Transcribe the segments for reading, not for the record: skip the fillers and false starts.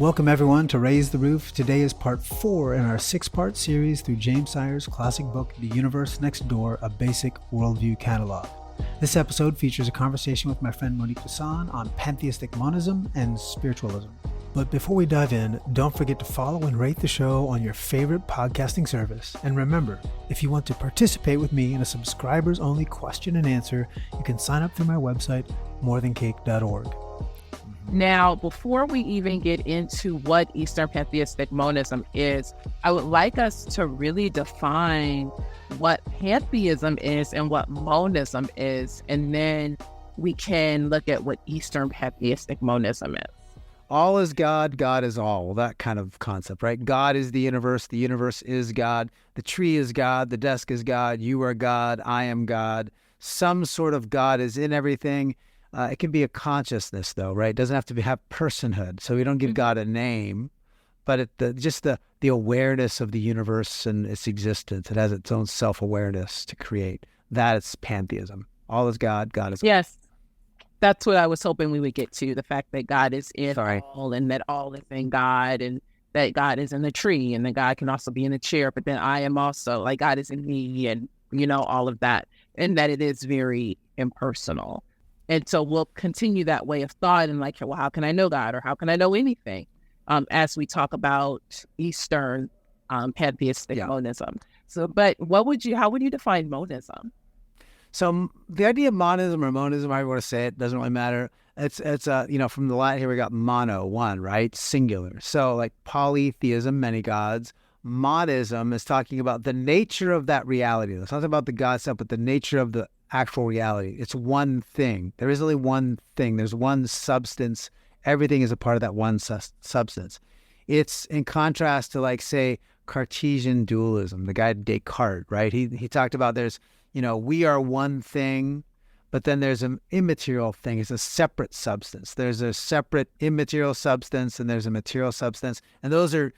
Welcome everyone to Raise the Roof. Today is part 4 in our 6-part series through James Sire's classic book, The Universe Next Door, a Basic Worldview Catalog. This episode features a conversation with my friend Monique Duson on Pantheistic Monism and Spiritualism. But before we dive in, don't forget to follow and rate the show on your favorite podcasting service. And remember, if you want to participate with me in a subscribers-only question and answer, you can sign up through my website, morethancake.org. Now, before we even get into what Eastern Pantheistic Monism is, I would like us to really define what pantheism is and what monism is, and then we can look at what Eastern Pantheistic Monism is. All is God, God is all, that kind of concept, right? God is the universe is God, the tree is God, the desk is God, you are God, I am God. Some sort of God is in everything. It can be a consciousness, though, right? It doesn't have to have personhood. So we don't give God a name, but just the awareness of the universe and its existence. It has its own self-awareness to create. That is pantheism. All is God, God is all. Yes, that's what I was hoping we would get to, the fact that God is in all and that all is in God and that God is in the tree and that God can also be in the chair, but then I am also, like God is in me and, all of that, and that it is very impersonal. And so we'll continue that way of thought and well, how can I know God or how can I know anything as we talk about Eastern pantheistic monism. So, but how would you define monism? So the idea of monism or monism, however you want to say it, doesn't really matter. It's from the Latin here we got mono, one, right? Singular. So like polytheism, many gods. Monism is talking about the nature of that reality. It's not about the God stuff, but the nature of the actual reality. It's one thing. There is only one thing. There's one substance. Everything is a part of that one substance. It's in contrast to, say, Cartesian dualism, the guy Descartes, right? He talked about we are one thing, but then there's an immaterial thing. It's a separate substance. There's a separate immaterial substance and there's a material substance. And those are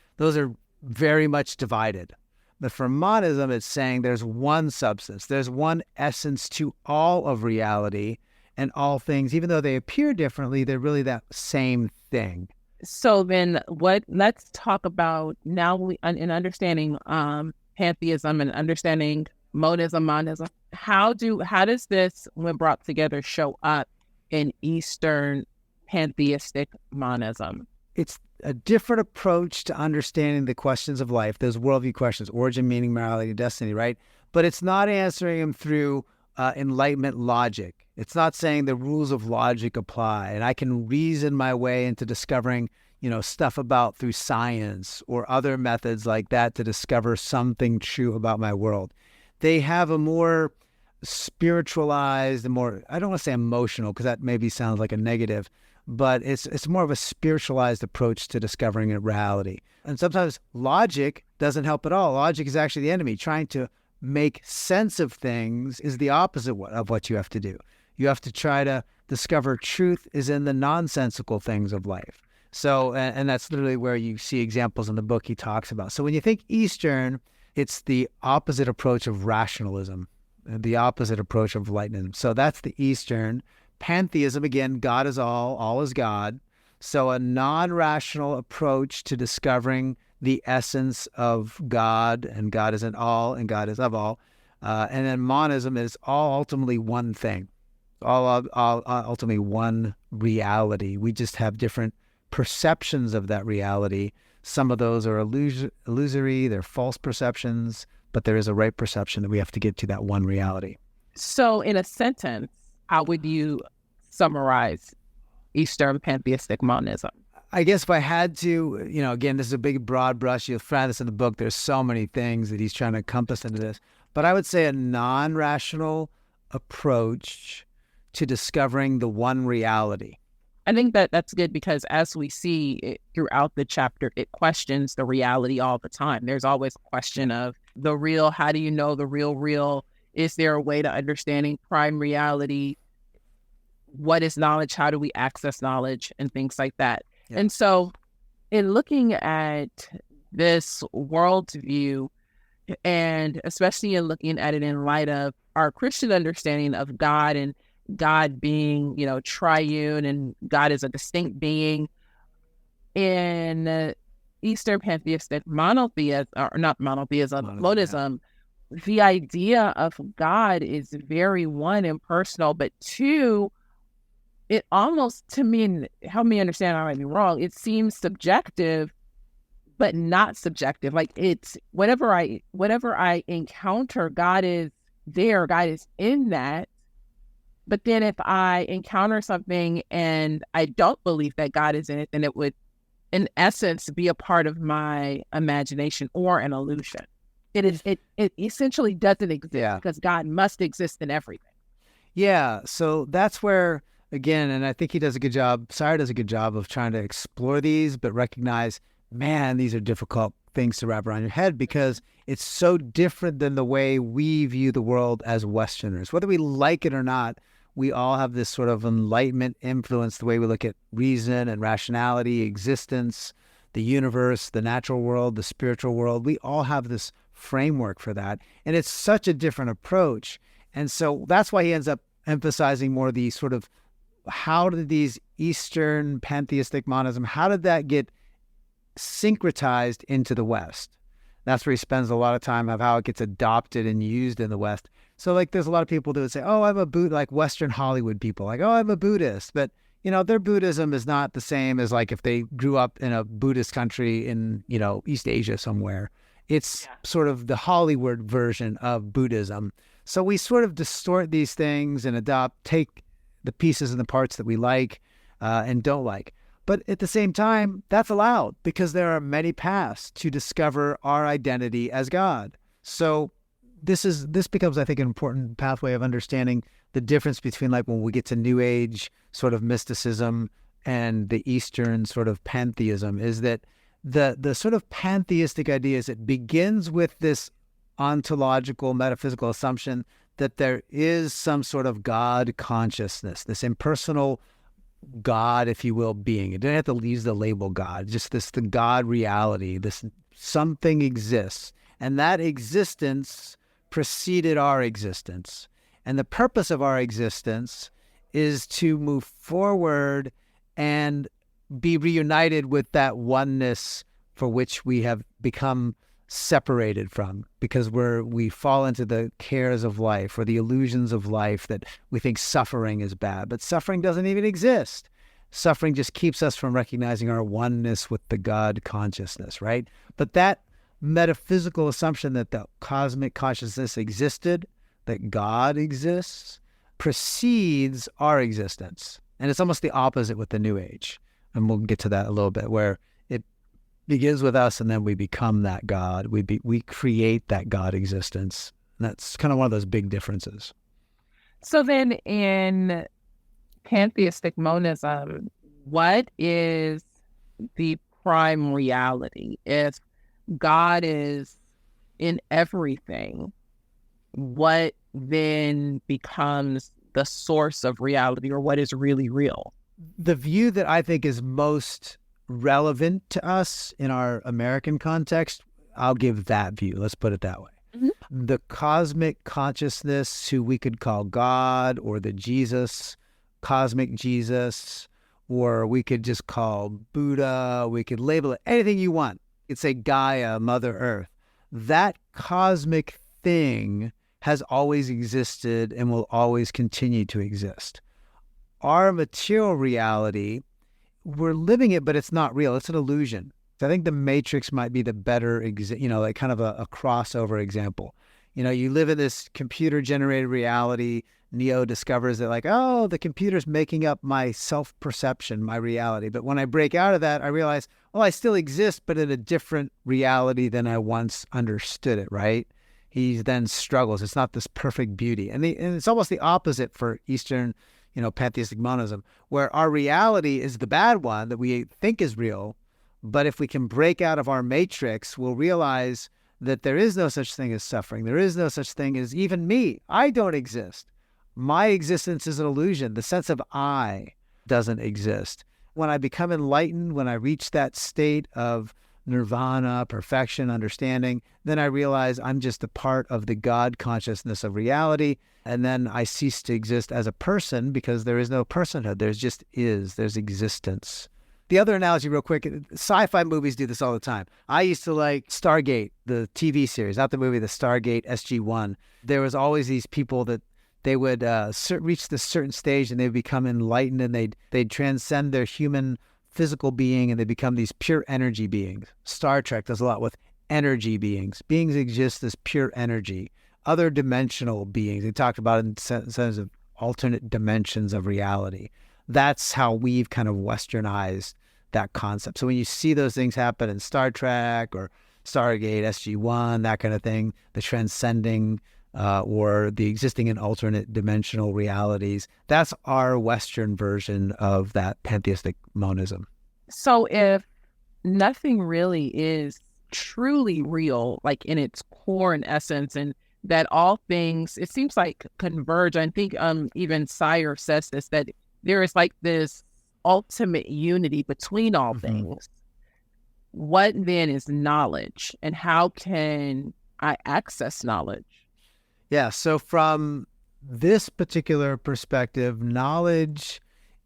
very much divided. But for monism, it's saying there's one substance, there's one essence to all of reality and all things. Even though they appear differently, they're really that same thing. So then let's talk about now in understanding pantheism and understanding monism. How does this, when brought together, show up in Eastern pantheistic monism? It's a different approach to understanding the questions of life, those worldview questions, origin, meaning, morality, destiny, right? But it's not answering them through enlightenment logic. It's not saying the rules of logic apply and I can reason my way into discovering, stuff about through science or other methods like that to discover something true about my world. They have a more spiritualized, I don't want to say emotional because that maybe sounds like a negative, but it's more of a spiritualized approach to discovering a reality. And sometimes logic doesn't help at all. Logic is actually the enemy. Trying to make sense of things is the opposite of what you have to do. You have to try to discover truth is in the nonsensical things of life. So, and that's literally where you see examples in the book he talks about. So when you think Eastern, it's the opposite approach of rationalism, the opposite approach of enlightenment. So that's the Eastern. Pantheism, again, God is all is God. So a non-rational approach to discovering the essence of God, and God is in all, and God is of all. And then monism is all ultimately one thing, all ultimately one reality. We just have different perceptions of that reality. Some of those are illusory, they're false perceptions, but there is a right perception that we have to get to that one reality. So in a sentence, how would you summarize Eastern pantheistic monism? I guess if I had to, again, this is a big broad brush. You'll find this in the book. There's so many things that he's trying to encompass into this. But I would say a non-rational approach to discovering the one reality. I think that's good because as we see it throughout the chapter, it questions the reality all the time. There's always a question of the real. How do you know the real? Is there a way to understanding prime reality? What is knowledge? How do we access knowledge and things like that? Yeah. And so in looking at this worldview, and especially in looking at it in light of our Christian understanding of God and God being, triune and God is a distinct being, in Eastern pantheistic monotheism, or not monotheism, monism, the idea of God is very, one, impersonal, but two, it almost, to me, help me understand, I might be wrong, it seems subjective, but not subjective. Like, it's whatever I encounter, God is there, God is in that. But then if I encounter something and I don't believe that God is in it, then it would, in essence, be a part of my imagination or an illusion. It essentially doesn't exist because God must exist in everything. Yeah. So that's where, again, and I think he does a good job, Sire does a good job of trying to explore these, but recognize, man, these are difficult things to wrap around your head because it's so different than the way we view the world as Westerners. Whether we like it or not, we all have this sort of Enlightenment influence, the way we look at reason and rationality, existence, the universe, the natural world, the spiritual world. We all have this framework for that. And it's such a different approach. And so that's why he ends up emphasizing more the sort of, how did these Eastern pantheistic monism, how did that get syncretized into the West? That's where he spends a lot of time of how it gets adopted and used in the West. So like there's a lot of people that would say, oh, I'm a Buddhist, like Western Hollywood people, like, oh, I'm a Buddhist. But, their Buddhism is not the same as like if they grew up in a Buddhist country in, East Asia somewhere. It's sort of the Hollywood version of Buddhism. So we sort of distort these things and take the pieces and the parts that we like and don't like. But at the same time, that's allowed because there are many paths to discover our identity as God. So this becomes, I think, an important pathway of understanding the difference between like when we get to New Age sort of mysticism and the Eastern sort of pantheism, is that the sort of pantheistic idea is it begins with this ontological metaphysical assumption that there is some sort of God consciousness, this impersonal God, if you will, being. It doesn't have to use the label God, just the God reality, this something exists. And that existence preceded our existence. And the purpose of our existence is to move forward and be reunited with that oneness for which we have become separated from, because we fall into the cares of life or the illusions of life that we think suffering is bad. But suffering doesn't even exist. Suffering just keeps us from recognizing our oneness with the God consciousness, right? But that metaphysical assumption that the cosmic consciousness existed, that God exists, precedes our existence. And it's almost the opposite with the New Age. And we'll get to that a little bit, where it begins with us and then we become that God. We create that God existence. And that's kind of one of those big differences. So then in pantheistic monism, what is the prime reality? If God is in everything, what then becomes the source of reality, or what is really real? The view that I think is most relevant to us in our American context, I'll give that view. Let's put it that way. Mm-hmm. The cosmic consciousness, who we could call God, or the Jesus, cosmic Jesus, or we could just call Buddha, we could label it anything you want. You could say Gaia, Mother Earth. That cosmic thing has always existed and will always continue to exist. Our material reality, we're living it, but it's not real. It's an illusion. I think the Matrix might be the better, like kind of a crossover example. You live in this computer-generated reality. Neo discovers that like, oh, the computer's making up my self-perception, my reality. But when I break out of that, I realize, well, I still exist, but in a different reality than I once understood it, right? He then struggles. It's not this perfect beauty. And it's almost the opposite for Eastern, pantheistic monism, where our reality is the bad one that we think is real. But if we can break out of our matrix, we'll realize that there is no such thing as suffering. There is no such thing as even me. I don't exist. My existence is an illusion. The sense of I doesn't exist. When I become enlightened, when I reach that state of nirvana, perfection, understanding, then I realize I'm just a part of the God consciousness of reality. And then I cease to exist as a person, because there is no personhood. There's existence. The other analogy real quick, sci-fi movies do this all the time. I used to like Stargate, the TV series, not the movie, the Stargate SG-1. There was always these people that they would reach this certain stage and they would become enlightened and they'd transcend their human physical being and they become these pure energy beings. Star Trek does a lot with energy beings. Beings exist as pure energy. Other dimensional beings, they talked about in sense of alternate dimensions of reality. That's how we've kind of westernized that concept. So when you see those things happen in Star Trek or Stargate, SG-1, that kind of thing, the transcending or the existing in alternate dimensional realities, that's our Western version of that pantheistic monism. So if nothing really is truly real, like in its core and essence, and that all things, it seems like converge. I think even Sire says this, that there is like this ultimate unity between all things. What then is knowledge, and how can I access knowledge? Yeah, so from this particular perspective, knowledge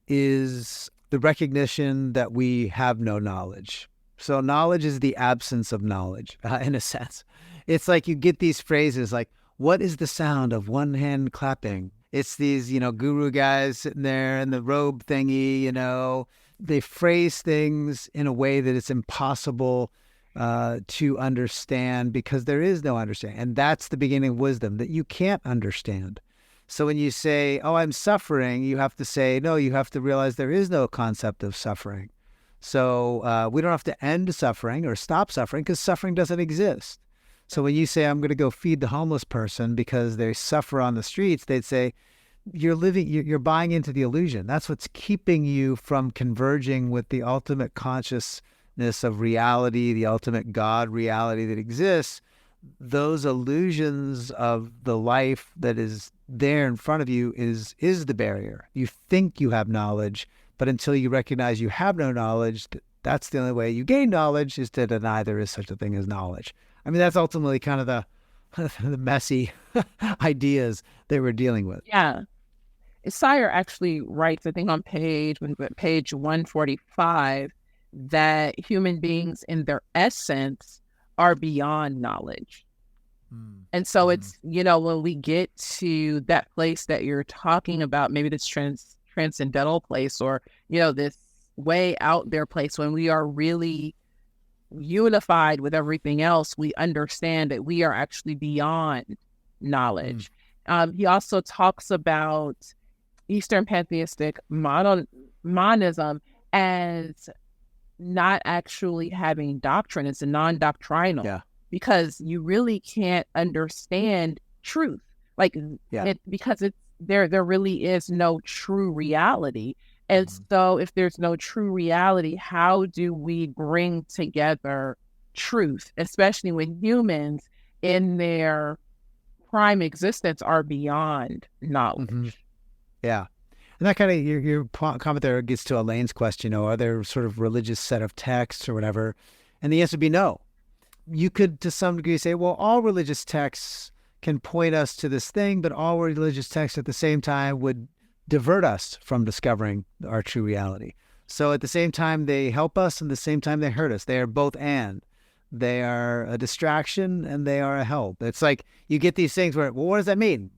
is the recognition that we have no knowledge. So knowledge is the absence of knowledge, in a sense. It's like you get these phrases like, what is the sound of one hand clapping? It's these, guru guys sitting there in the robe thingy, they phrase things in a way that it's impossible to understand because there is no understanding. And that's the beginning of wisdom, that you can't understand. So when you say, oh, I'm suffering, you have to say, no, you have to realize there is no concept of suffering. So we don't have to end suffering or stop suffering because suffering doesn't exist. So when you say, I'm going to go feed the homeless person because they suffer on the streets, they'd say, you're buying into the illusion. That's what's keeping you from converging with the ultimate consciousness of reality, the ultimate God reality that exists. Those illusions of the life that is there in front of you is the barrier. You think you have knowledge, but until you recognize you have no knowledge, that's the only way you gain knowledge, is to deny there is such a thing as knowledge. I mean, that's ultimately kind of the messy ideas that we're dealing with. Yeah. Sire actually writes, I think on page 145, that human beings in their essence are beyond knowledge. And so it's, when we get to that place that you're talking about, maybe this transcendental place, or, this way out there place, when we are really unified with everything else, we understand that we are actually beyond knowledge. He also talks about Eastern pantheistic monism as not actually having doctrine. It's a non-doctrinal. Yeah. Because you really can't understand truth, because there really is no true reality. And so if there's no true reality, how do we bring together truth, especially when humans in their prime existence are beyond knowledge? Yeah. And that kind of, your comment there gets to Elaine's question, are there sort of religious set of texts or whatever? And the answer would be no. You could, to some degree, say, well, all religious texts can point us to this thing, but all religious texts at the same time would divert us from discovering our true reality. So at the same time, they help us, and at the same time, they hurt us. They are both and. They are a distraction, and they are a help. It's like you get these things where, well, what does that mean?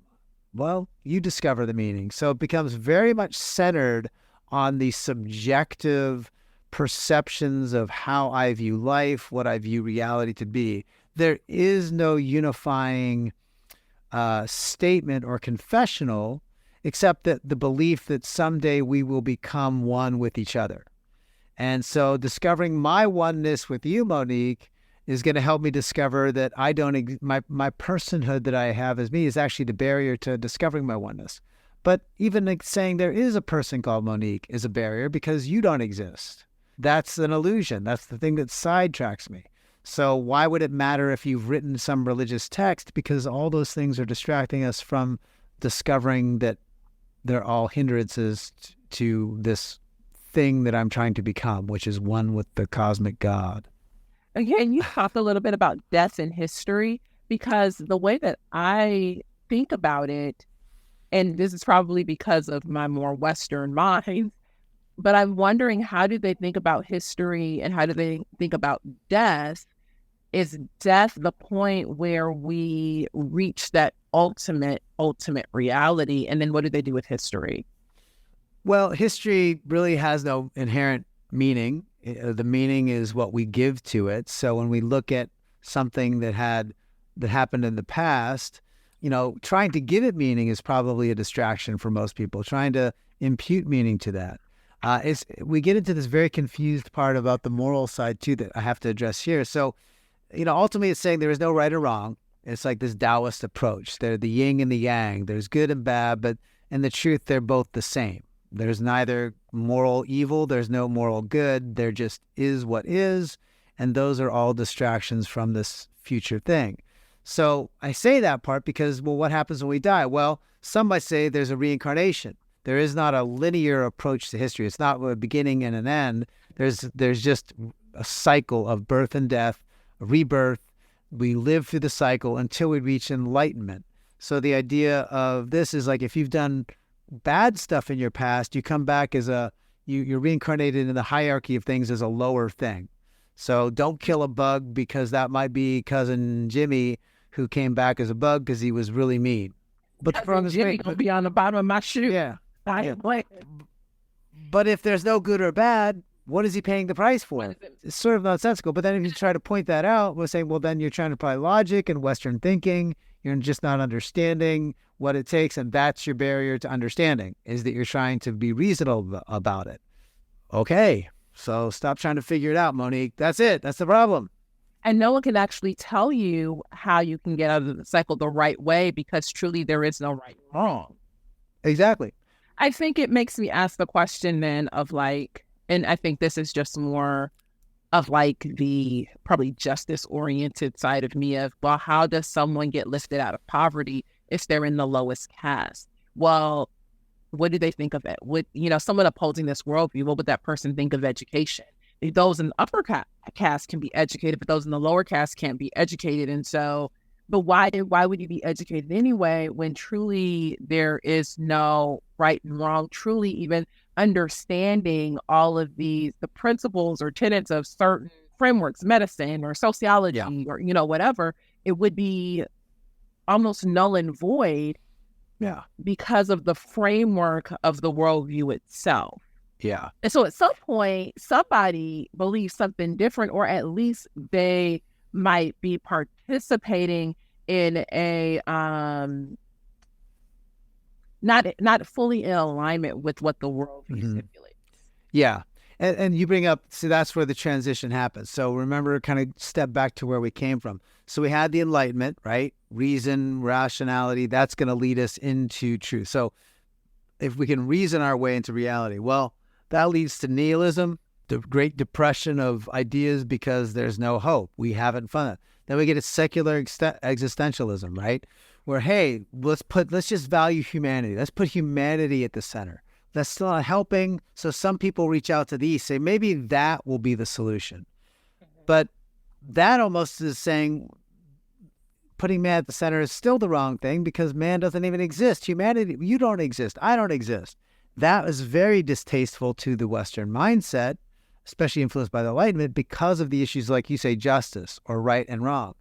Well, you discover the meaning. So it becomes very much centered on the subjective perceptions of how I view life, what I view reality to be. There is no unifying statement or confessional, except that the belief that someday we will become one with each other. And so discovering my oneness with you, Monique, is going to help me discover that I don't, my personhood that I have as me is actually the barrier to discovering my oneness. But even saying there is a person called Monique is a barrier because you don't exist. That's an illusion. That's the thing that sidetracks me. So why would it matter if you've written some religious text? Because all those things are distracting us from discovering that they're all hindrances to this thing that I'm trying to become, which is one with the cosmic God. Again, you talk a little bit about death in history, because the way that I think about it, and this is probably because of my more Western mind, But I'm wondering, how do they think about history and how do they think about death? Is death the point where we reach that ultimate reality? And then what do they do with history? Well, history really has no inherent meaning. The meaning is what we give to it. So when we look at something that happened in the past, trying to give it meaning is probably a distraction for most people. Trying to impute meaning to that. We get into this very confused part about the moral side too that I have to address here. So, ultimately it's saying there is no right or wrong. It's like this Taoist approach. They're the yin and the yang. There's good and bad, but in the truth, they're both the same. There's neither moral evil. There's no moral good. There just is what is. And those are all distractions from this future thing. So I say that part because, well, what happens when we die? Well, some might say there's a reincarnation. There is not a linear approach to history. It's not a beginning and an end. There's just a cycle of birth and death, rebirth. We live through the cycle until we reach enlightenment. So the idea of this is like if you've done bad stuff in your past, you come back as you're reincarnated in the hierarchy of things as a lower thing. So don't kill a bug because that might be cousin Jimmy who came back as a bug because he was really mean. But cousin Jimmy gonna be on the bottom of my shoe. Yeah. Yeah. But if there's no good or bad, what is he paying the price for? It's sort of nonsensical. But then if you try to point that out, we're saying, well, then you're trying to apply logic and Western thinking. You're just not understanding what it takes. And that's your barrier to understanding, is that you're trying to be reasonable about it. Okay. So stop trying to figure it out, Monique. That's it. That's the problem. And no one can actually tell you how you can get out of the cycle the right way, because truly there is no right and wrong. Exactly. I think it makes me ask the question then of like, and I think this is just more of like the probably justice-oriented side of me of, well, how does someone get lifted out of poverty if they're in the lowest caste? Well, what do they think of it? Would, someone upholding this worldview, what would that person think of education? Those in the upper caste can be educated, but those in the lower caste can't be educated. And so, but why would you be educated anyway when truly there is no right and wrong, truly even understanding all of the principles or tenets of certain frameworks, medicine or sociology or, whatever, it would be almost null and void because of the framework of the worldview itself. Yeah. And so at some point, somebody believes something different, or at least they might be participating in a not fully in alignment with what the worldview stipulates. Yeah. And you bring up, so that's where the transition happens. So remember, kind of step back to where we came from. So we had the Enlightenment, right? Reason, rationality, that's going to lead us into truth. So if we can reason our way into reality, well, that leads to nihilism, the Great Depression of ideas because there's no hope. We haven't found it. Then we get a secular existentialism, right? Where, hey, let's just value humanity. Let's put humanity at the center. That's still not helping. So some people reach out to the East, say maybe that will be the solution. But that almost is saying putting man at the center is still the wrong thing because man doesn't even exist. Humanity, you don't exist. I don't exist. That is very distasteful to the Western mindset, especially influenced by the Enlightenment, because of the issues like you say, justice or right and wrong.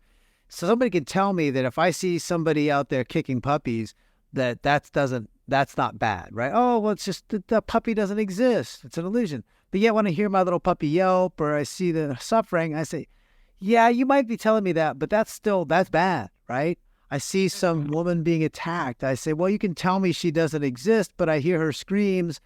So somebody could tell me that if I see somebody out there kicking puppies, that's not bad, right? Oh, well, it's just the puppy doesn't exist. It's an illusion. But yet when I hear my little puppy yelp or I see the suffering, I say, yeah, you might be telling me that, but that's bad, right? I see some woman being attacked. I say, well, you can tell me she doesn't exist, but I hear her screams.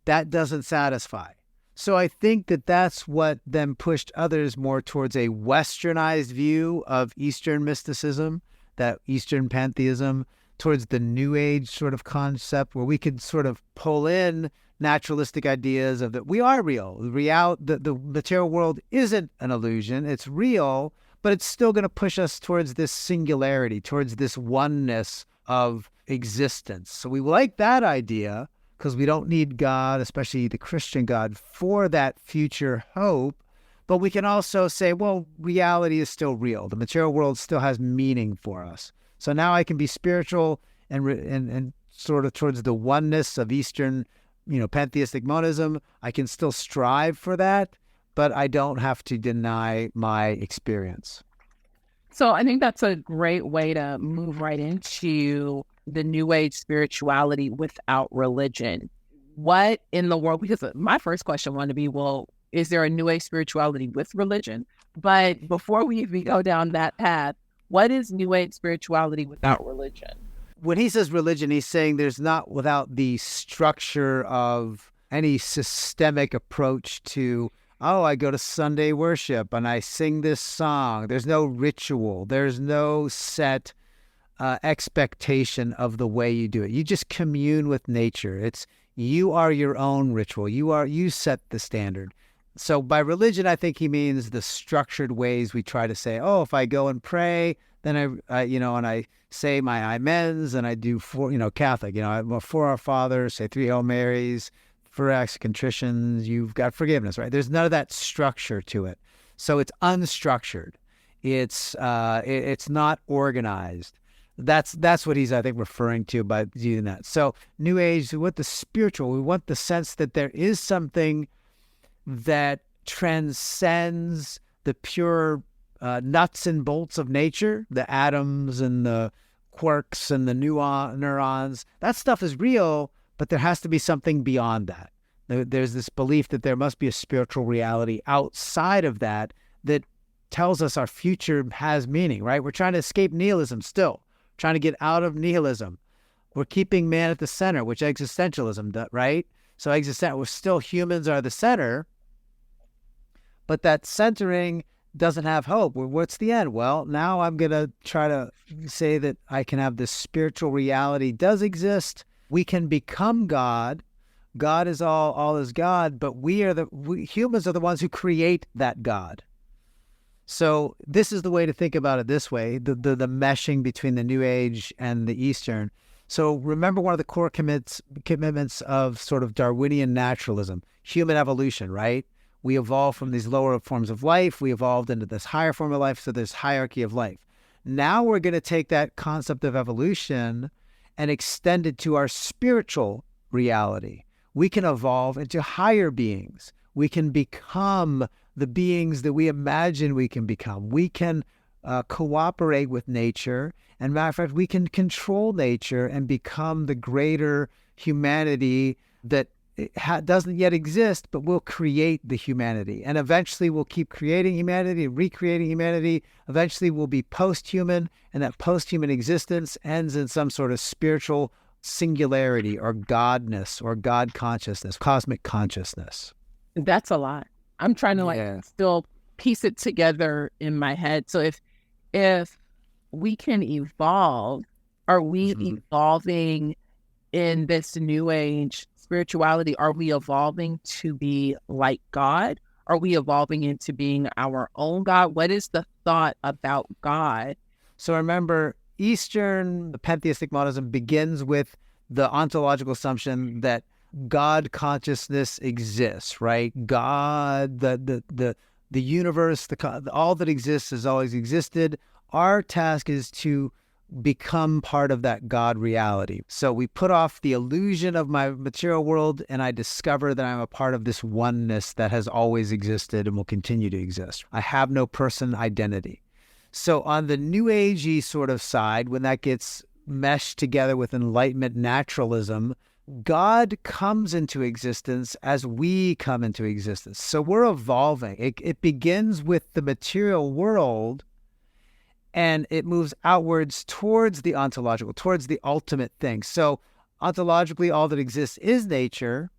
That doesn't satisfy. So I think that's what then pushed others more towards a westernized view of Eastern mysticism, that Eastern pantheism, towards the New Age sort of concept where we could sort of pull in naturalistic ideas of that we are real. The material world isn't an illusion. It's real, but it's still going to push us towards this singularity, towards this oneness of existence. So we like that idea because we don't need God, especially the Christian God, for that future hope. But we can also say, well, reality is still real. The material world still has meaning for us. So now I can be spiritual and sort of towards the oneness of Eastern pantheistic monism. I can still strive for that, but I don't have to deny my experience. So I think that's a great way to move right into the New Age spirituality without religion. What in the world? Because my first question wanted to be, well, is there a New Age spirituality with religion? But before we even go down that path, what is New Age spirituality without religion? When he says religion, he's saying there's not without the structure of any systemic approach to, oh, I go to Sunday worship and I sing this song. There's no ritual. There's no set expectation of the way you do it. You just commune with nature. You are your own ritual. You set the standard. So by religion, I think he means the structured ways we try to say, oh, if I go and pray, then I and I say my amens, and I do Catholic, for our fathers, say 3 Hail Marys, for acts of contritions, you've got forgiveness, right? There's none of that structure to it. So it's unstructured. It's not organized. That's what he's, I think, referring to by using that. So New Age, we want the spiritual. We want the sense that there is something that transcends the pure nuts and bolts of nature, the atoms and the quarks and the neurons. That stuff is real, but there has to be something beyond that. There's this belief that there must be a spiritual reality outside of that tells us our future has meaning, right? We're trying to escape nihilism still, trying to get out of nihilism. We're keeping man at the center, which existentialism does, right? So we're still humans are the center, but that centering doesn't have hope. What's the end? Well, now I'm going to try to say that I can have this spiritual reality does exist. We can become God. God is all is God, but we humans are the ones who create that God. So this is the way to think about it this way, the meshing between the New Age and the Eastern. So remember one of the core commitments of sort of Darwinian naturalism, human evolution, right? We evolved from these lower forms of life. We evolved into this higher form of life, so there's hierarchy of life. Now we're going to take that concept of evolution and extend it to our spiritual reality. We can evolve into higher beings. We can become the beings that we imagine we can become. We can cooperate with nature. And matter of fact, we can control nature and become the greater humanity that doesn't yet exist, but we'll create the humanity. And eventually we'll keep creating humanity, recreating humanity. Eventually we'll be post-human, and that post-human existence ends in some sort of spiritual singularity or godness or God consciousness, cosmic consciousness. That's a lot. I'm trying to still piece it together in my head. So if we can evolve, are we evolving in this New Age spirituality? Are we evolving to be like God? Are we evolving into being our own God? What is the thought about God? So remember, the Pantheistic Monism begins with the ontological assumption that God consciousness exists, right? God, the universe, all that exists has always existed. Our task is to become part of that God reality. So we put off the illusion of my material world, and I discover that I'm a part of this oneness that has always existed and will continue to exist. I have no person identity. So on the New Agey sort of side, when that gets meshed together with Enlightenment naturalism, God comes into existence as we come into existence. So we're evolving. It begins with the material world, and it moves outwards towards the ontological, towards the ultimate thing. So ontologically, all that exists is nature,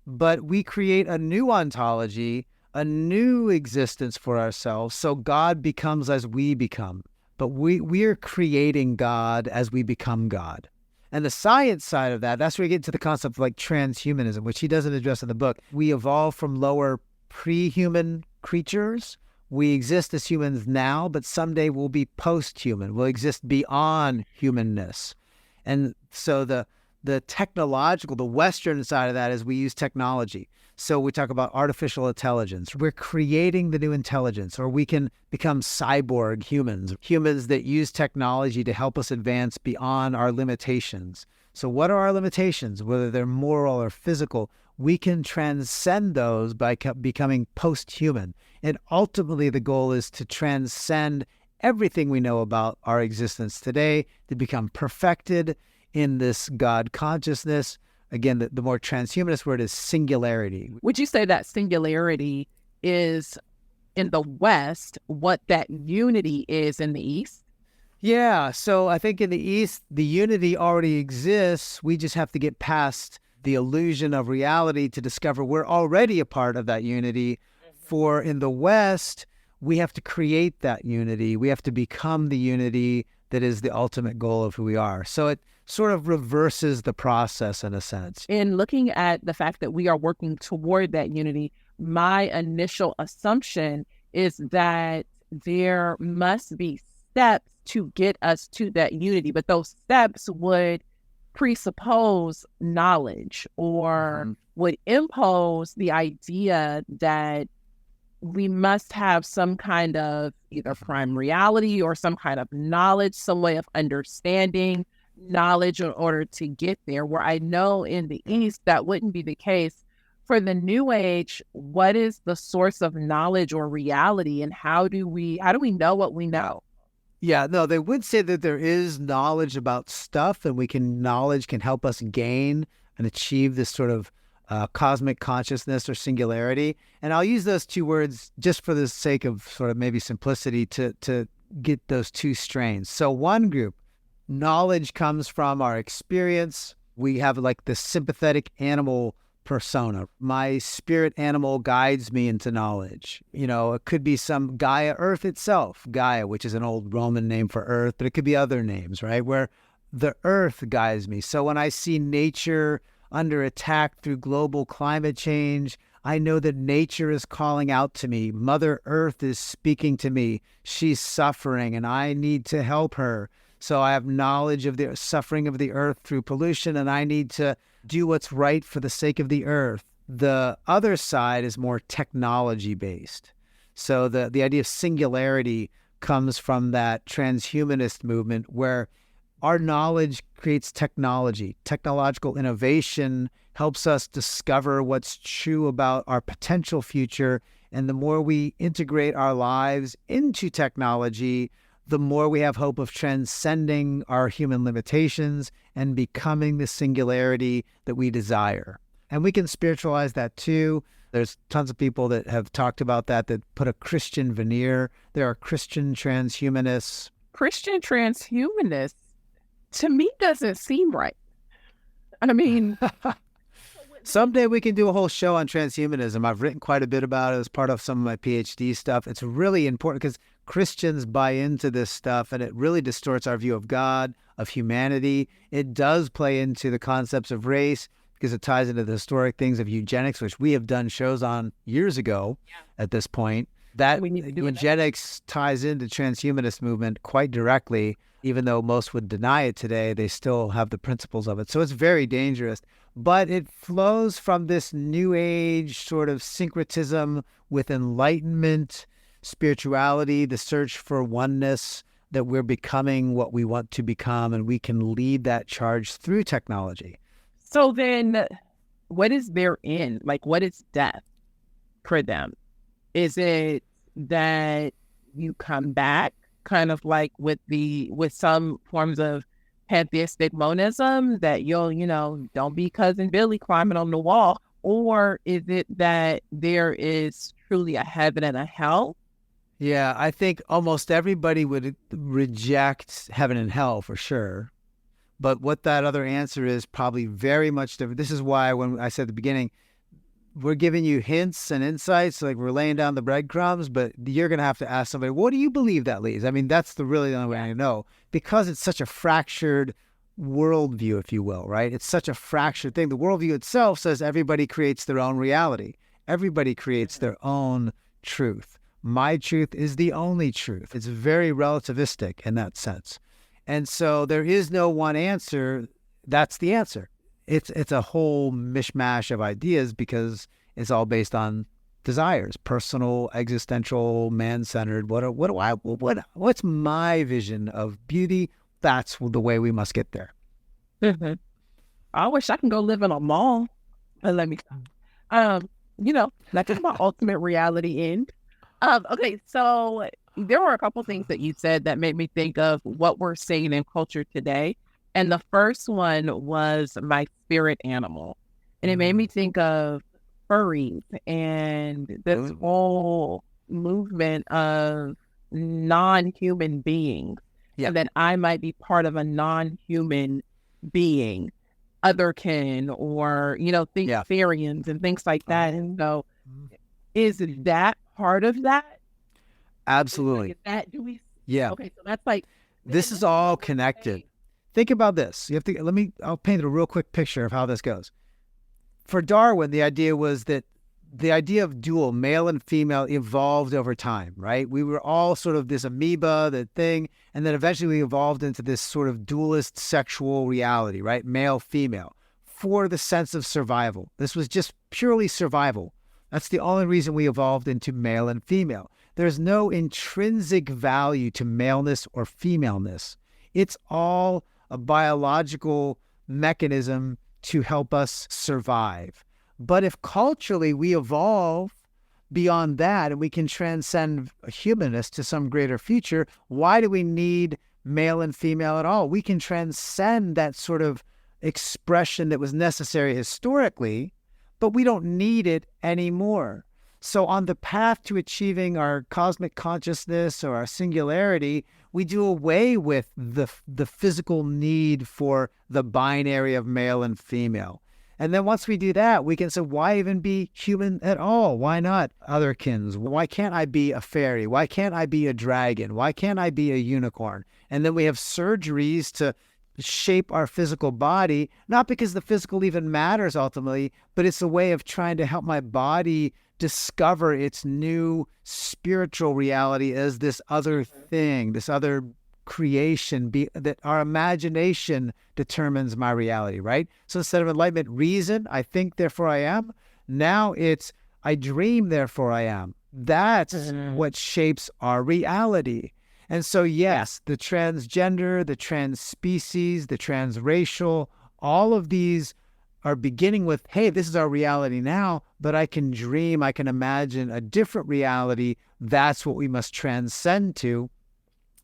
but we create a new ontology, a new existence for ourselves. So God becomes as we become. But we're creating God as we become God. And the science side of that's where we get into the concept of like transhumanism, which he doesn't address in the book. We evolve from lower pre-human creatures. We exist as humans now, but someday we'll be post-human. We'll exist beyond humanness. And so the technological, the Western side of that is we use technology. So we talk about artificial intelligence. We're creating the new intelligence, or we can become cyborg humans that use technology to help us advance beyond our limitations. So what are our limitations, whether they're moral or physical? We can transcend those by becoming post-human. And ultimately, the goal is to transcend everything we know about our existence today, to become perfected in this God consciousness. Again, the more transhumanist word is singularity. Would you say that singularity is in the West what that unity is in the East? Yeah, so I think in the East, the unity already exists. We just have to get past the illusion of reality to discover we're already a part of that unity. For in the West, we have to create that unity. We have to become the unity that is the ultimate goal of who we are. So it sort of reverses the process in a sense. In looking at the fact that we are working toward that unity, my initial assumption is that there must be steps to get us to that unity, but those steps would presuppose knowledge or would impose the idea that we must have some kind of either prime reality or some kind of knowledge, some way of understanding knowledge in order to get there, where I know in the East that wouldn't be the case. For the New Age, what is the source of knowledge or reality, and how do we know what we know? Yeah, no, they would say that there is knowledge about stuff, and knowledge can help us gain and achieve this sort of cosmic consciousness or singularity. And I'll use those two words just for the sake of sort of maybe simplicity to get those two strains. So one group, knowledge comes from our experience. We have like the sympathetic animal persona. My spirit animal guides me into knowledge. You know, it could be some Gaia, Earth itself, Gaia, which is an old Roman name for Earth, but it could be other names, right? Where the Earth guides me. So when I see nature under attack through global climate change, I know that nature is calling out to me. Mother Earth is speaking to me. She's suffering and I need to help her. So I have knowledge of the suffering of the earth through pollution, and I need to do what's right for the sake of the earth. The other side is more technology-based. So the idea of singularity comes from that transhumanist movement where our knowledge creates technology. Technological innovation helps us discover what's true about our potential future. And the more we integrate our lives into technology, the more we have hope of transcending our human limitations and becoming the singularity that we desire. And we can spiritualize that too. There's tons of people that have talked about that put a Christian veneer. There are Christian transhumanists. Christian transhumanists, to me, doesn't seem right. I mean... Someday we can do a whole show on transhumanism. I've written quite a bit about it as part of some of my PhD stuff. It's really important because Christians buy into this stuff and it really distorts our view of God, of humanity. It does play into the concepts of race because it ties into the historic things of eugenics, which we have done shows on years ago at this point. That eugenics ties into transhumanist movement quite directly. Even though most would deny it today, they still have the principles of it. So it's very dangerous. But it flows from this new age sort of syncretism with enlightenment, spirituality, the search for oneness, that we're becoming what we want to become, and we can lead that charge through technology. So then what is their end? Like, what is death for them? Is it that you come back, kind of like with some forms of pantheistic monism, that you'll, don't be Cousin Billy climbing on the wall? Or is it that there is truly a heaven and a hell? Yeah, I think almost everybody would reject heaven and hell for sure. But what that other answer is probably very much different. This is why when I said at the beginning, we're giving you hints and insights, like we're laying down the breadcrumbs, but you're going to have to ask somebody, what do you believe that leads? I mean, that's the only way I know, because it's such a fractured worldview, if you will, right? It's such a fractured thing. The worldview itself says everybody creates their own reality. Everybody creates their own truth. My truth is the only truth. It's very relativistic in that sense. And so there is no one answer. That's the answer. It's a whole mishmash of ideas because it's all based on desires, personal, existential, man-centered. What's my vision of beauty? That's the way we must get there. Mm-hmm. I wish I can go live in a mall. Let me that's my ultimate reality end. Okay, so there were a couple things that you said that made me think of what we're seeing in culture today. And the first one was my spirit animal. And it made me think of furries and this whole movement of non-human beings. Yeah. And that I might be part of a non-human being, otherkin, or, think Therians and things like that. And so is that part of that? Absolutely. Like, that, do we? Yeah. Okay, so that's like, this is all connected. Think about this. You have to, I'll paint a real quick picture of how this goes. For Darwin, the idea was that the idea of dual, male and female, evolved over time, right? We were all sort of this amoeba, the thing, and then eventually we evolved into this sort of dualist sexual reality, right? Male, female, for the sense of survival. This was just purely survival. That's the only reason we evolved into male and female. There's no intrinsic value to maleness or femaleness. It's all a biological mechanism to help us survive. But if culturally we evolve beyond that and we can transcend humanness to some greater future, why do we need male and female at all? We can transcend that sort of expression that was necessary historically, but we don't need it anymore. So on the path to achieving our cosmic consciousness or our singularity, we do away with the physical need for the binary of male and female. And then once we do that, we can say, why even be human at all? Why not otherkins? Why can't I be a fairy? Why can't I be a dragon? Why can't I be a unicorn? And then we have surgeries to shape our physical body, not because the physical even matters ultimately, but it's a way of trying to help my body discover its new spiritual reality as this other thing, this other creation, that our imagination determines my reality, right? So instead of enlightenment, reason, I think, therefore I am. Now it's, I dream, therefore I am. That's what shapes our reality. And so, yes, the transgender, the trans species, the transracial, all of these are beginning with, hey, this is our reality now, but I can dream, I can imagine a different reality. That's what we must transcend to.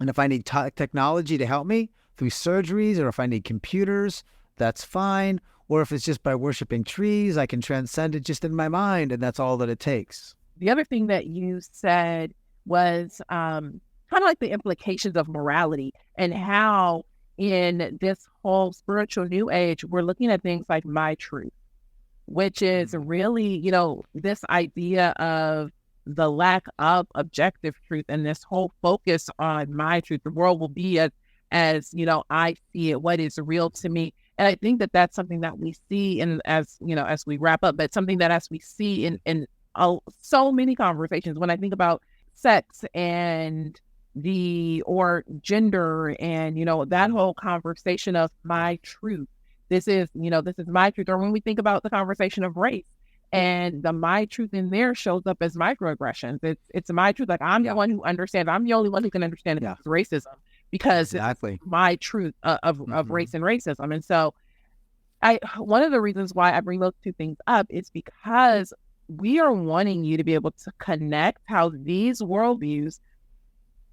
And if I need technology to help me through surgeries, or if I need computers, that's fine. Or if it's just by worshiping trees, I can transcend it just in my mind, and that's all that it takes. The other thing that you said was kind of like the implications of morality, and how in this whole spiritual new age, we're looking at things like my truth, which is really, this idea of the lack of objective truth and this whole focus on my truth. The world will be as I see it, what is real to me. And I think that that's something that we see as we wrap up, but something that as we see in so many conversations, when I think about sex and or gender and, that whole conversation of my truth, this is my truth. Or when we think about the conversation of race, and the my truth in there shows up as microaggressions. It's my truth. Like, I'm the one who understands. I'm the only one who can understand racism, because it's my truth of race and racism. And so one of the reasons why I bring those two things up is because we are wanting you to be able to connect how these worldviews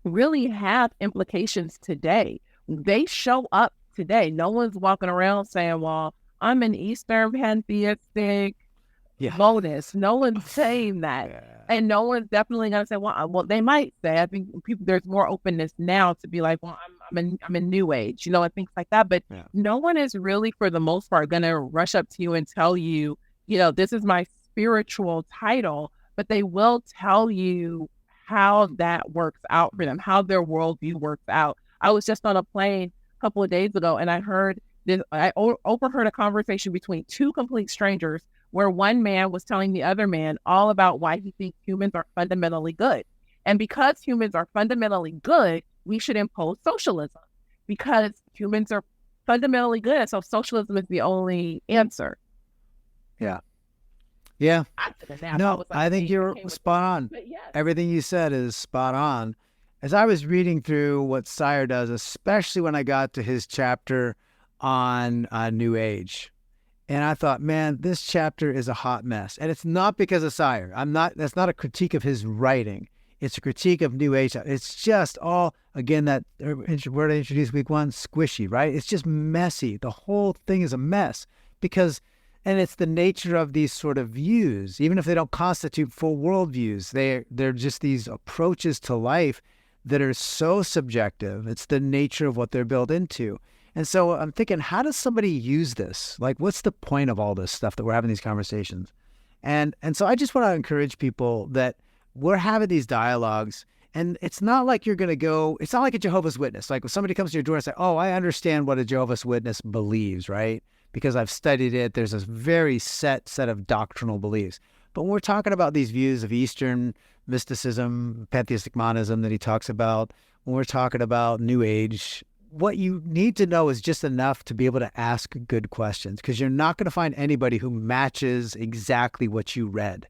really have implications today. They show up today. No one's walking around saying, well, I'm an Eastern pantheistic bonus. No one's saying that. Yeah. And no one's definitely going to say, well, they might say, I think there's more openness now to be like, well, I'm in New Age, and things like that. But no one is really, for the most part, going to rush up to you and tell you, this is my spiritual title, but they will tell you how that works out for them, how their worldview works out. I was just on a plane a couple of days ago, and I overheard a conversation between two complete strangers, where one man was telling the other man all about why he thinks humans are fundamentally good. And because humans are fundamentally good, we should impose socialism, because humans are fundamentally good. And so socialism is the only answer. Yeah. Yeah. I think you're spot on. Yes. Everything you said is spot on. As I was reading through what Sire does, especially when I got to his chapter on New Age, And I thought, man, this chapter is a hot mess. And it's not because of Sire. That's not a critique of his writing. It's a critique of New Age. It's just all, again, that word I introduced week one, squishy, right? It's just messy. The whole thing is a mess because, and it's the nature of these sort of views, even if they don't constitute full worldviews, they're just these approaches to life that are so subjective. It's the nature of what they're built into. And so I'm thinking, how does somebody use this? Like, what's the point of all this stuff that we're having these conversations? And so I just want to encourage people that we're having these dialogues, and it's not like you're going to go, it's not like a Jehovah's Witness. Like when somebody comes to your door and say, oh, I understand what a Jehovah's Witness believes, right? Because I've studied it. There's this very set of doctrinal beliefs. But when we're talking about these views of Eastern mysticism, Pantheistic Monism that he talks about, when we're talking about New Age, what you need to know is just enough to be able to ask good questions, because you're not going to find anybody who matches exactly what you read.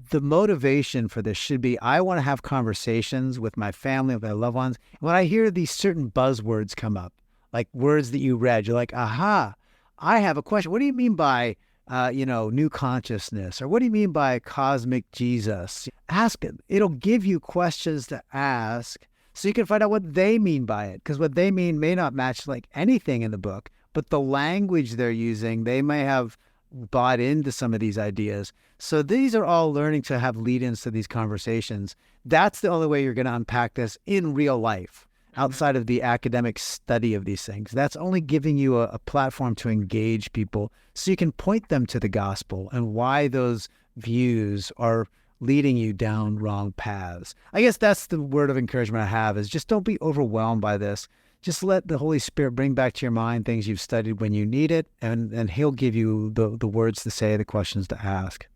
The motivation for this should be, I want to have conversations with my family, with my loved ones. When I hear these certain buzzwords come up, like words that you read, you're like, aha, I have a question. What do you mean by, new consciousness? Or what do you mean by cosmic Jesus? Ask it. It'll give you questions to ask so you can find out what they mean by it. Because what they mean may not match like anything in the book, but the language they're using, they may have bought into some of these ideas. So these are all learning to have lead-ins to these conversations. That's the only way you're going to unpack this in real life, outside of the academic study of these things. That's only giving you a platform to engage people so you can point them to the gospel and why those views are leading you down wrong paths. I guess that's the word of encouragement I have, is just don't be overwhelmed by this. Just let the Holy Spirit bring back to your mind things you've studied when you need it, and he'll give you the words to say, the questions to ask.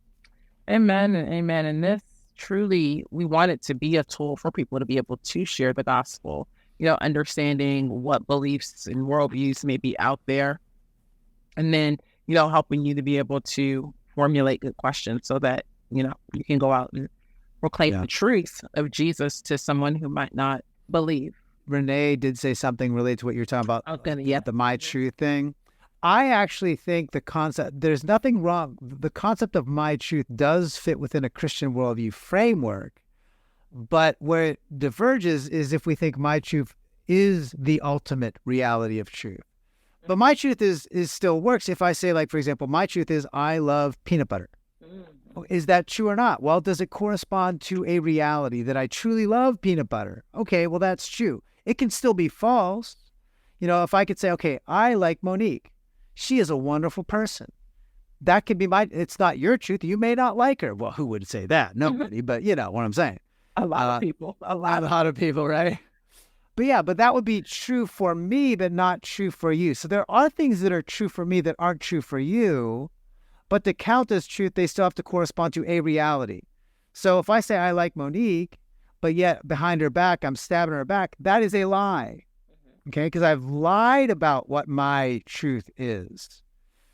Amen and amen. And this truly, we want it to be a tool for people to be able to share the gospel, understanding what beliefs and worldviews may be out there. And then, helping you to be able to formulate good questions so that, you can go out and proclaim the truth of Jesus to someone who might not believe. Renee did say something related to what you're talking about, the my truth thing. I actually think there's nothing wrong. The concept of my truth does fit within a Christian worldview framework, but where it diverges is if we think my truth is the ultimate reality of truth. But my truth is still works if I say, like, for example, my truth is I love peanut butter. Is that true or not? Well, does it correspond to a reality that I truly love peanut butter? Okay, well, that's true. It can still be false. If I could say, okay, I like Monique. She is a wonderful person. That could be it's not your truth. You may not like her. Well, who would say that? Nobody, but you know what I'm saying. A lot of people, right? But that would be true for me, but not true for you. So there are things that are true for me that aren't true for you, but to count as truth, they still have to correspond to a reality. So if I say I like Monique, but yet behind her back, I'm stabbing her back, that is a lie. Okay, because I've lied about what my truth is.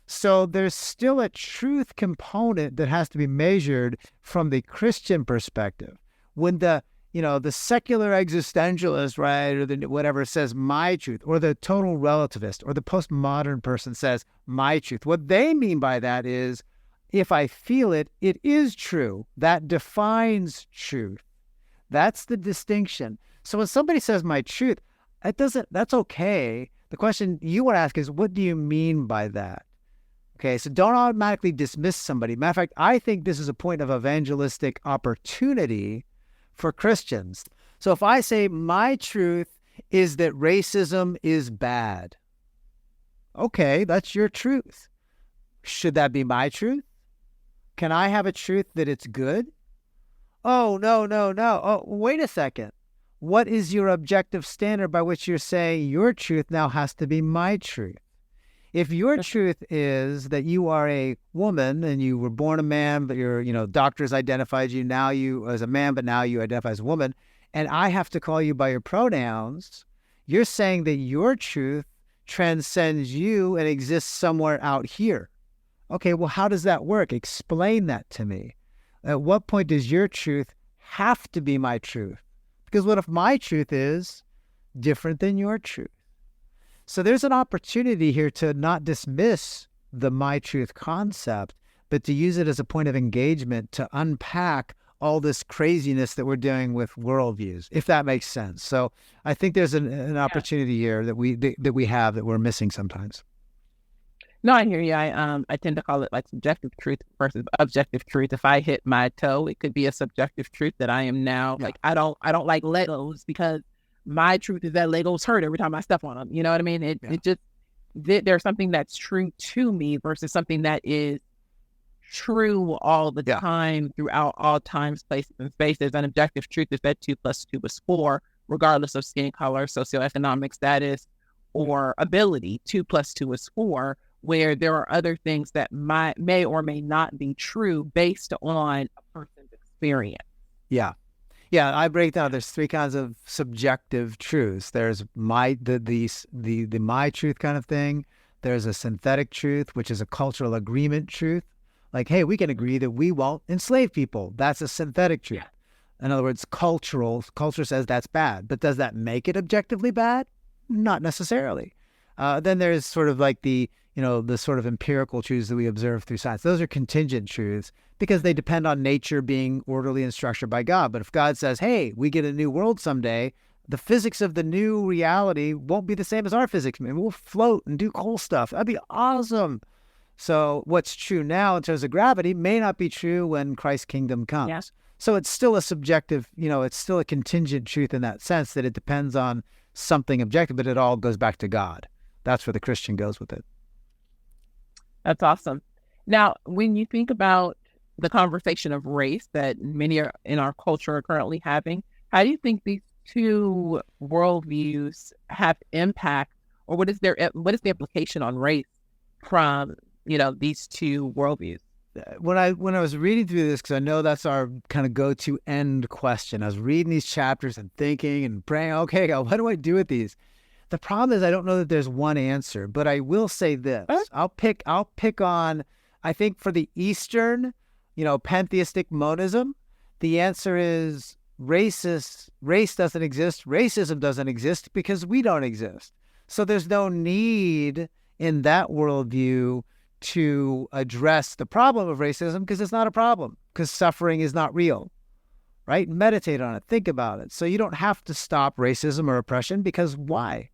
So there's still a truth component that has to be measured from the Christian perspective. When the secular existentialist, right, or the whatever says my truth, or the total relativist, or the postmodern person says my truth, what they mean by that is, if I feel it, it is true. That defines truth. That's the distinction. So when somebody says my truth, that's okay. The question you want to ask is, what do you mean by that? Okay, so don't automatically dismiss somebody. Matter of fact, I think this is a point of evangelistic opportunity for Christians. So if I say my truth is that racism is bad, okay, that's your truth. Should that be my truth? Can I have a truth that it's good? Oh, no. Oh, wait a second. What is your objective standard by which you're saying your truth now has to be my truth? If your truth is that you are a woman and you were born a man, but your doctors identified you now you as a man, but now you identify as a woman, and I have to call you by your pronouns, you're saying that your truth transcends you and exists somewhere out here. Okay, well, how does that work? Explain that to me. At what point does your truth have to be my truth? Because what if my truth is different than your truth? So there's an opportunity here to not dismiss the my truth concept, but to use it as a point of engagement to unpack all this craziness that we're doing with worldviews, if that makes sense. So I think there's an opportunity here that we have that we're missing sometimes. No, I hear you. I tend to call it like subjective truth versus objective truth. If I hit my toe, it could be a subjective truth that I am now like I don't like Legos because my truth is that Legos hurt every time I step on them. You know what I mean? It just there's something that's true to me versus something that is true all the time throughout all times, places, and spaces. An objective truth is that 2 + 2 is 4, regardless of skin color, socioeconomic status, or ability. 2 + 2 is 4, where there are other things that may or may not be true based on a person's experience. Yeah. I break down. There's 3 kinds of subjective truths. There's the my truth kind of thing. There's a synthetic truth, which is a cultural agreement truth. Like, hey, we can agree that we won't enslave people. That's a synthetic truth. Yeah. In other words, culture says that's bad. But does that make it objectively bad? Not necessarily. Then there's sort of like the sort of empirical truths that we observe through science. Those are contingent truths because they depend on nature being orderly and structured by God. But if God says, hey, we get a new world someday, the physics of the new reality won't be the same as our physics. I mean, we'll float and do cool stuff. That'd be awesome. So what's true now in terms of gravity may not be true when Christ's kingdom comes. Yeah. So it's still a subjective, it's still a contingent truth in that sense that it depends on something objective, but it all goes back to God. That's where the Christian goes with it. That's awesome. Now, when you think about the conversation of race that many in our culture are currently having, how do you think these 2 worldviews have impact, or what is the implication on race from these 2 worldviews? When I was reading through this, because I know that's our kind of go-to end question, I was reading these chapters and thinking and praying, okay, God, what do I do with these? The problem is I don't know that there's one answer, but I will say this. I'll pick on, I think for the Eastern, pantheistic monism, the answer is race doesn't exist, racism doesn't exist because we don't exist. So there's no need in that worldview to address the problem of racism because it's not a problem, because suffering is not real, right? Meditate on it, think about it. So you don't have to stop racism or oppression because why?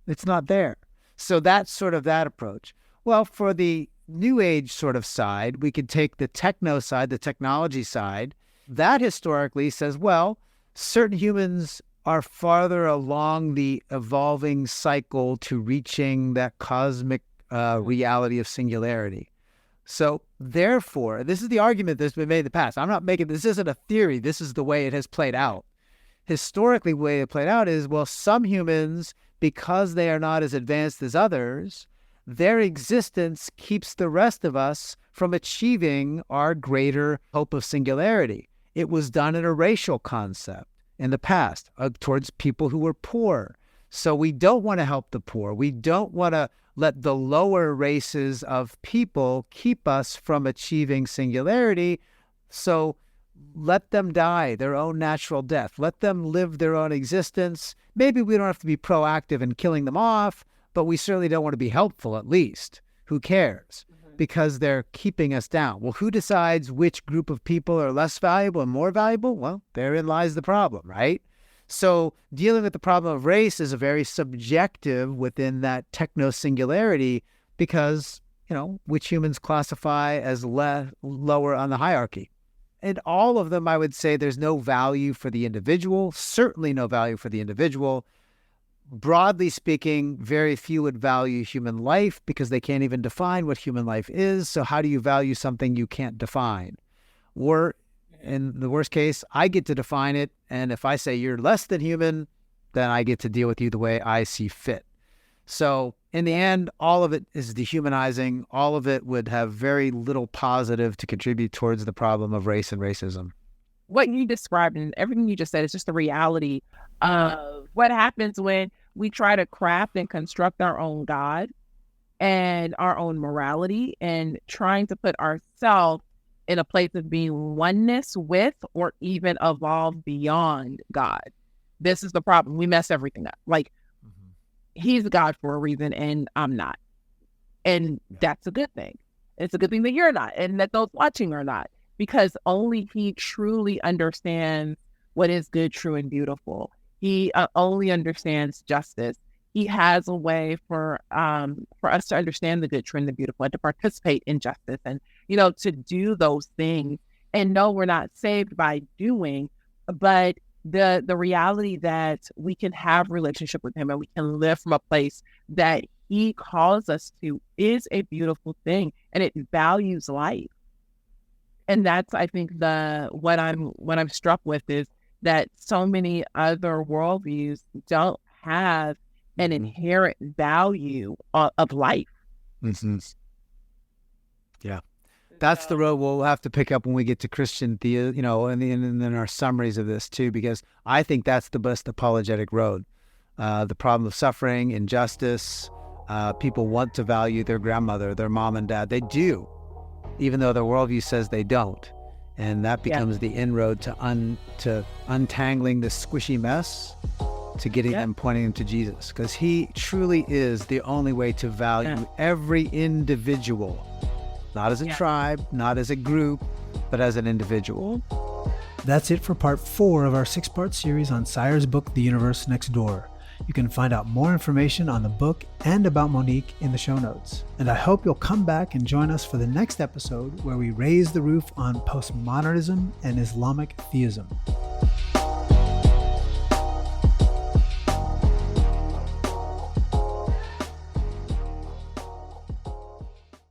It's not there. So that's sort of that approach. Well, for the New Age sort of side, we could take the techno side, the technology side. That historically says, well, certain humans are farther along the evolving cycle to reaching that cosmic reality of singularity. So therefore, this is the argument that's been made in the past. I'm not making, this isn't a theory. This is the way it has played out. Historically, the way it played out is, well, some humans, because they are not as advanced as others, their existence keeps the rest of us from achieving our greater hope of singularity. It was done in a racial concept in the past towards people who were poor. So we don't want to help the poor. We don't want to let the lower races of people keep us from achieving singularity. So let them die their own natural death. Let them live their own existence. Maybe we don't have to be proactive in killing them off, but we certainly don't want to be helpful, at least. Who cares? Because they're keeping us down. Well, who decides which group of people are less valuable and more valuable? Well, therein lies the problem, right? So dealing with the problem of race is a very subjective within that techno-singularity because, which humans classify as lower on the hierarchy. In all of them, I would say there's no value for the individual, certainly no value for the individual. Broadly speaking, very few would value human life because they can't even define what human life is. So how do you value something you can't define? Or in the worst case, I get to define it. And if I say you're less than human, then I get to deal with you the way I see fit. So in the end, all of it is dehumanizing. All of it would have very little positive to contribute towards the problem of race and racism. What you described and everything you just said is just the reality of what happens when we try to craft and construct our own God and our own morality and trying to put ourselves in a place of being oneness with or even evolve beyond God. This is the problem. We mess everything up. Like, he's God for a reason and I'm not. And that's a good thing. It's a good thing that you're not, and that those watching are not, because only he truly understands what is good, true, and beautiful. He only understands justice. He has a way for us to understand the good, true, and the beautiful, and to participate in justice, and to do those things. And no, we're not saved by doing, but the reality that we can have relationship with him and we can live from a place that he calls us to is a beautiful thing, and it values life. And that's, I think, what I'm struck with is that so many other worldviews don't have an inherent value of life. Mm-hmm. Yeah. That's the road we'll have to pick up when we get to Christian theism, and in our summaries of this too, because I think that's the best apologetic road. The problem of suffering, injustice, people want to value their grandmother, their mom and dad. They do, even though their worldview says they don't. And that becomes the inroad to untangling this squishy mess, to getting them, pointing them to Jesus, because he truly is the only way to value every individual. Not as a tribe, not as a group, but as an individual. That's it for part 4 of our 6-part series on Sire's book, The Universe Next Door. You can find out more information on the book and about Monique in the show notes. And I hope you'll come back and join us for the next episode, where we raise the roof on postmodernism and Islamic theism.